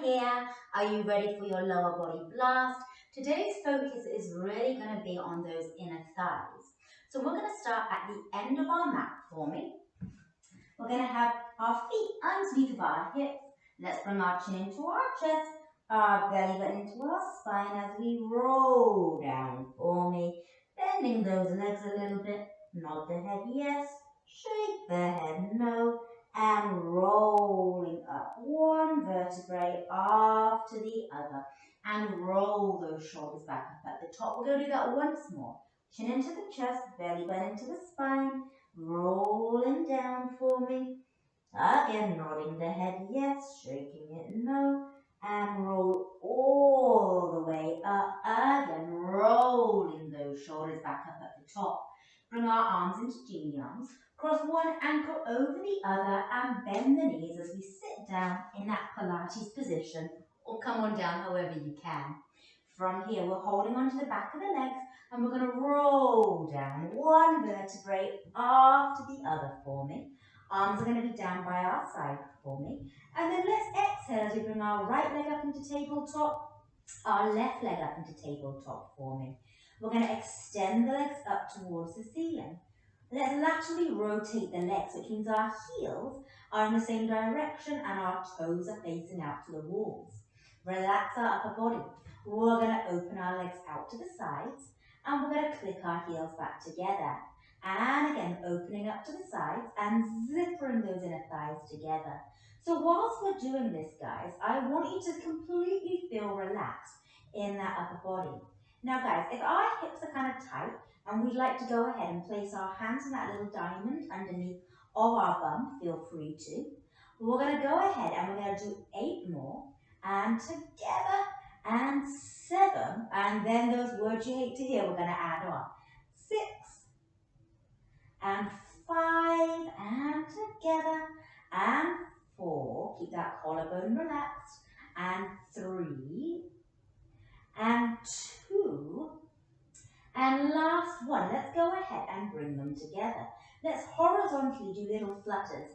here. Are you ready for your lower body blast? Today's focus is really going to be on those inner thighs. So we're going to start at the end of our mat for me. We're going to have our feet underneath of our hips. Let's bring our chin into our chest, our belly button into our spine as we roll down for me. Bending those legs a little bit. Nod the head yes, shake the head no, and rolling up one vertebrae after the other. And roll those shoulders back up at the top. We're going to do that once more. Chin into the chest, belly button into the spine. Rolling down for me. Again, nodding the head yes, shaking it no, and roll all the way up. Again, rolling those shoulders back up at the top. Bring our arms into genie arms. Cross one ankle over the other and bend the knees as we sit down in that Pilates position, or come on down however you can. From here, we're holding onto the back of the legs and we're going to roll down one vertebrae after the other for me. Arms are going to be down by our side for me. And then let's exhale as we bring our right leg up into tabletop, our left leg up into tabletop for me. We're going to extend the legs up towards the ceiling. Let's laterally rotate the legs, which means our heels are in the same direction and our toes are facing out to the walls. Relax our upper body. We're going to open our legs out to the sides and we're going to click our heels back together. And again, opening up to the sides and zippering those inner thighs together. So whilst we're doing this, guys, I want you to completely feel relaxed in that upper body. Now, guys, if our hips are kind of tight and we'd like to go ahead and place our hands in that little diamond underneath of our bum, feel free to. We're going to go ahead and we're going to do 8 more. And together, and 7. And then those words you hate to hear, we're going to add on. 6. And 5, and together, and 4, keep that collarbone relaxed, and 3, and 2, and last one. Let's go ahead and bring them together. Let's horizontally do little flutters,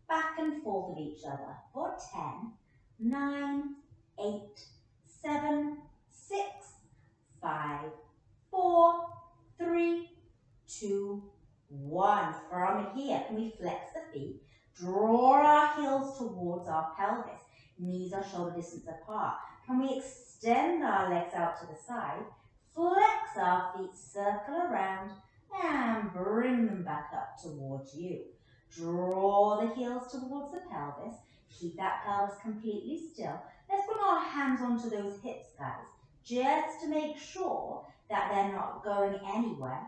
back and forth of each other, for 10, 9, 8, 7, 6, 5, 4, 3, 2, 1. From here, can we flex the feet? Draw our heels towards our pelvis. Knees are shoulder distance apart. Can we extend our legs out to the side? Flex our feet, circle around, and bring them back up towards you. Draw the heels towards the pelvis. Keep that pelvis completely still. Let's bring our hands onto those hips, guys, just to make sure that they're not going anywhere.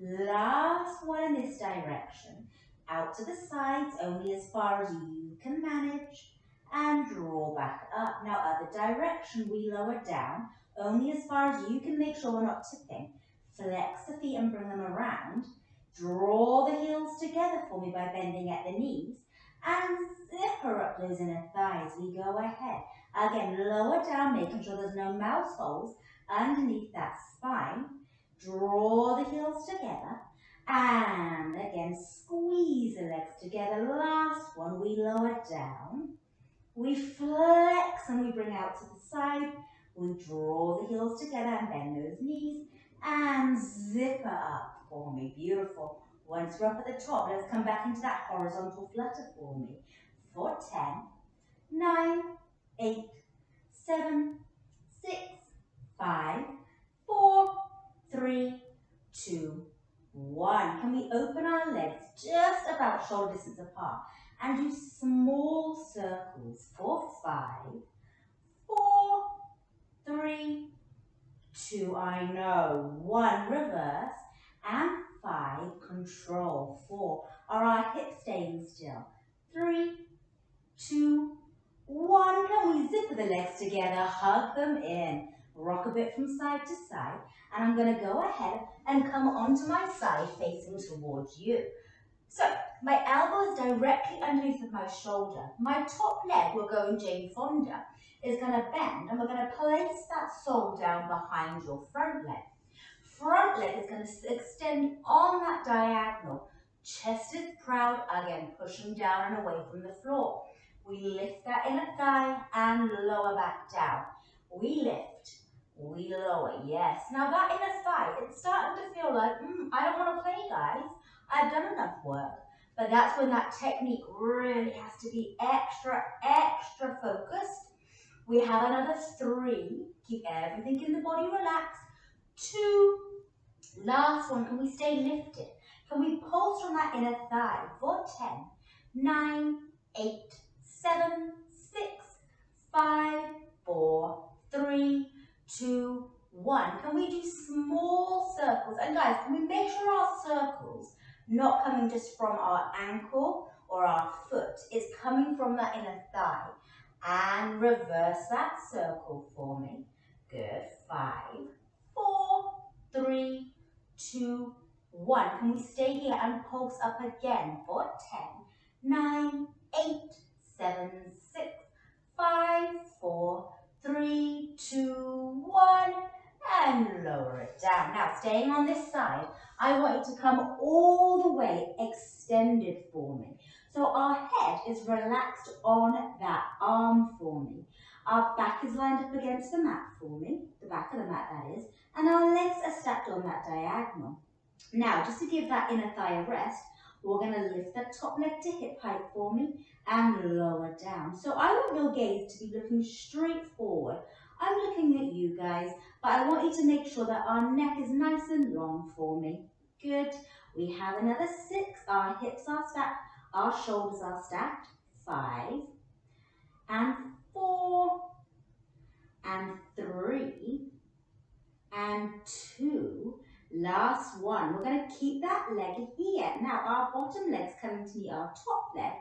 Last one in this direction. Out to the sides, only as far as you can manage. And draw back up. Now, other direction, we lower down, only as far as you can make sure we're not tipping. Flex the feet and bring them around. Draw the heels together for me by bending at the knees. And zipper up those inner thighs. We go ahead. Again, lower down, making sure there's no mouse holes underneath that spine. Draw the heels together, and again, squeeze the legs together. Last one, we lower down, we flex and we bring out to the side. We draw the heels together and bend those knees, and zipper up for me. Beautiful. Once we're up at the top, let's come back into that horizontal flutter for me. For 10, 9, 8, 7, 6, 5, 4, 3, 2, 1. Can we open our legs just about shoulder distance apart and do small circles for 5, 4, 3, 2, I know, 1, reverse, and 5, control, 4. Are our hips staying still? 3, 2, 1. Can we zip the legs together, hug them in. Rock a bit from side to side, and I'm going to go ahead and come onto my side facing towards you. So my elbow is directly underneath of my shoulder. My top leg, we're going Jane Fonda, is going to bend, and we're going to place that sole down behind your front leg. Front leg is going to extend on that diagonal. Chest is proud, again pushing down and away from the floor. We lift that inner thigh and lower back down. We lift, we lower, yes. Now that inner thigh, it's starting to feel like, I don't want to play, guys. I've done enough work. But that's when that technique really has to be extra, extra focused. We have another 3. Keep everything in the body relaxed. 2. Last one. Can we stay lifted? Can we pulse from that inner thigh for 10, 9, 8, 7, 6, 5, 4, 3, 2, 1. Can we do small circles? And guys, can we make sure our circles not coming just from our ankle or our foot? It's coming from that inner thigh. And reverse that circle for me. Good. 5, 4, 3, 2, 1. Can we stay here and pulse up again for 10, 9, 8, 7, 6, 5, 4, 3, 2, 1. And lower it down. Now, staying on this side, I want you to come all the way extended for me. So our head is relaxed on that arm for me. Our back is lined up against the mat for me, the back of the mat that is, and our legs are stacked on that diagonal. Now, just to give that inner thigh a rest, we're going to lift that top leg to hip height for me and lower down. So I want your gaze to be looking straight forward. I'm looking at you guys, but I want you to make sure that our neck is nice and long for me. Good. We have another 6. Our hips are stacked. Our shoulders are stacked. 5 and 4 and 3 and 2. Last one. We're going to keep that leg here. Now our bottom leg's coming to meet our top leg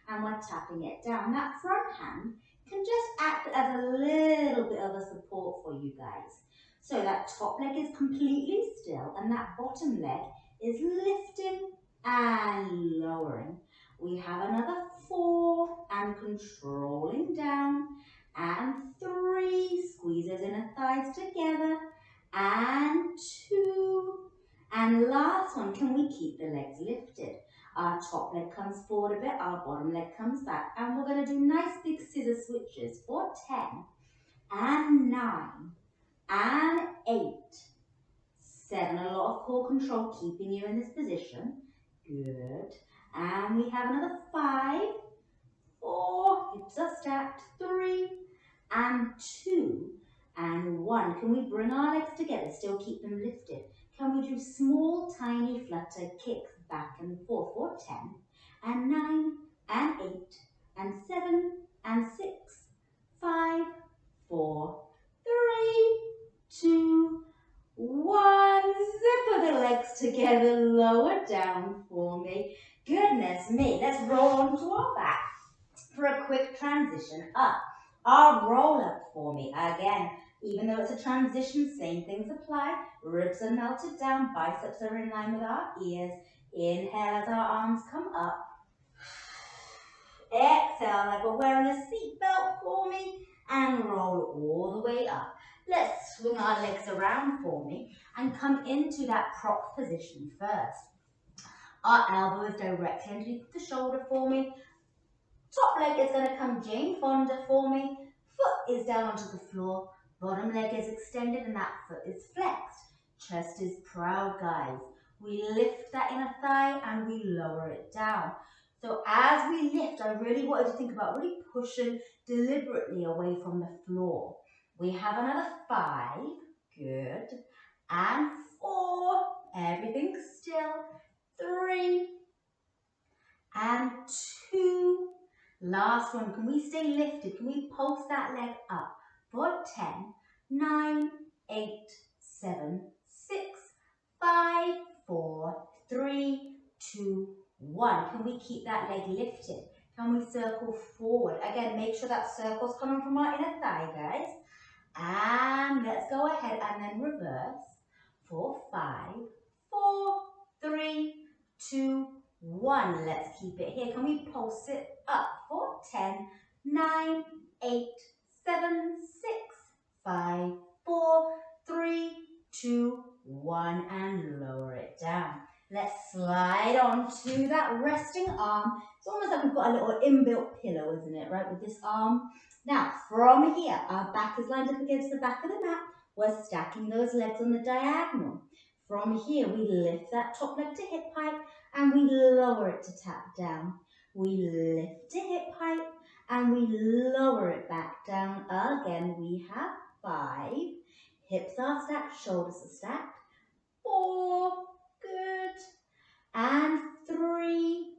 and we're tapping it down. That front hand can just act as a little bit of a support for you guys. So that top leg is completely still and that bottom leg is lifting and lowering. We have another 4 and controlling down and 3, squeeze those inner thighs together and 2 and last one. Can we keep the legs lifted? Our top leg comes forward a bit, our bottom leg comes back and we're going to do nice big scissor switches for 10 and 9 and 8, 7, a lot of core control keeping you in this position. Good. And we have another 5, 4, hips are stacked, 3 and 2 and 1. Can we bring our legs together, still keep them lifted? Can we do small, tiny flutter kicks back and forth for 10 and 9 and 8 and 7 and 6, 5, 4, 3, 2, 1. Zip the legs together, lower down for me. Goodness me, let's roll onto our back for a quick transition up. Our roll up for me. Again, even though it's a transition, same things apply. Ribs are melted down, biceps are in line with our ears. Inhale as our arms come up. Exhale like we're wearing a seatbelt for me and roll all the way up. Let's swing our legs around for me and come into that prop position first. Our elbow is directly underneath the shoulder for me. Top leg is going to come Jane Fonda for me. Foot is down onto the floor. Bottom leg is extended and that foot is flexed. Chest is proud, guys. We lift that inner thigh and we lower it down. So as we lift, I really want you to think about really pushing deliberately away from the floor. We have another 5, good, and 4, everything's still, 3, and 2, last one. Can we stay lifted? Can we pulse that leg up for 10, 9, 8, 7, 6, 5, 4, 3, 2, 1. Can we keep that leg lifted? Can we circle forward? Again, make sure that circle's coming from our inner thigh, guys. And let's go ahead and then reverse for 5, 4, 3, 2, 1. Let's keep it here. Can we pulse it up for 10, 9, 8, 7, 6, 5, 4, 3, 2, 1, and lower it down. Let's slide onto that resting arm. It's almost like we've got a little inbuilt pillow, isn't it, right, with this arm? Now, from here, our back is lined up against the back of the mat. We're stacking those legs on the diagonal. From here, we lift that top leg to hip height and we lower it to tap down. We lift to hip height and we lower it back down. Again, we have 5. Hips are stacked, shoulders are stacked. 4, good. And 3,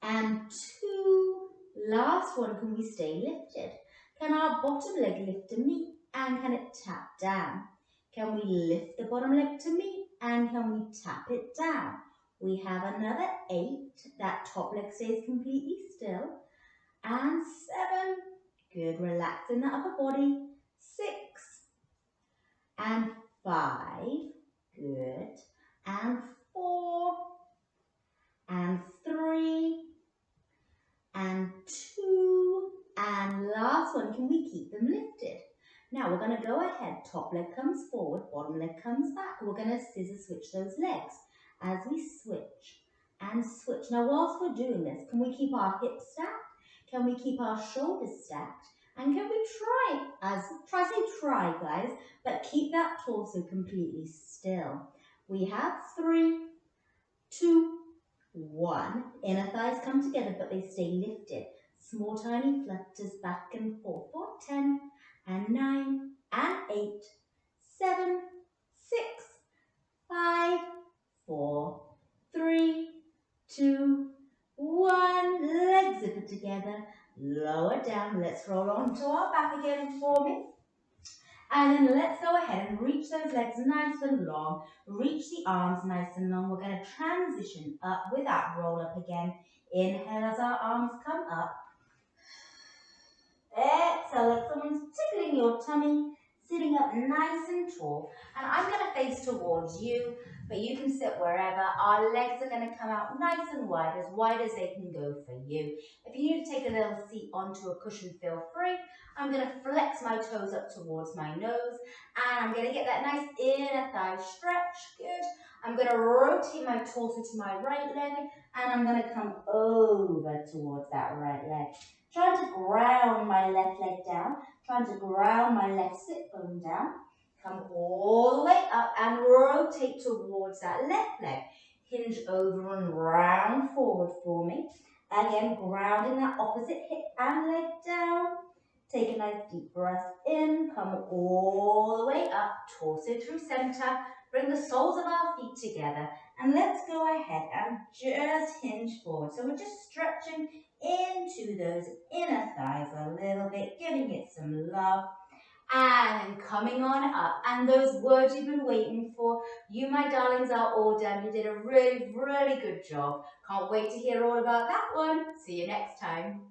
and 2. Last one, can we stay lifted? Can our bottom leg lift to meet and can it tap down? Can we lift the bottom leg to meet and can we tap it down? We have another 8. That top leg stays completely still. And 7. Good, relaxing the upper body. 6. And 5. Good. And 4. And 3. And 2. And last one, can we keep them lifted? Now we're going to go ahead, top leg comes forward, bottom leg comes back. We're going to scissor switch those legs as we switch and switch. Now whilst we're doing this, can we keep our hips stacked? Can we keep our shoulders stacked? And can we try guys, but keep that torso completely still. We have 3, 2, 1. Inner thighs come together, but they stay lifted. Small tiny flutters back and forth for 10 and 9 and 8, 7, 6, 5, 4, 3, 2, 1. Legs zipper together. Lower down. Let's roll onto our back again for me. And then let's go ahead and reach those legs nice and long. Reach the arms nice and long. We're going to transition up with that roll up again. Inhale as our arms come up. Exhale like someone's tickling your tummy. Sitting up nice and tall. And I'm going to face towards you, but you can sit wherever. Our legs are going to come out nice and wide as they can go for you. If you need to take a little seat onto a cushion, feel free. I'm going to flex my toes up towards my nose, and I'm going to get that nice inner thigh stretch. Good. I'm going to rotate my torso to my right leg, and I'm going to come over towards that right leg. Trying to ground my left leg down, trying to ground my left sit bone down. Come all the way up and rotate towards that left leg. Hinge over and round forward for me. Again, grounding that opposite hip and leg down. Take a nice deep breath in. Come all the way up, torso through center. Bring the soles of our feet together. And let's go ahead and just hinge forward. So we're just stretching into those inner thighs a little bit, giving it some love. And then coming on up, and those words you've been waiting for, you my darlings are all done. You did a really, really good job. Can't wait to hear all about that one. See you next time.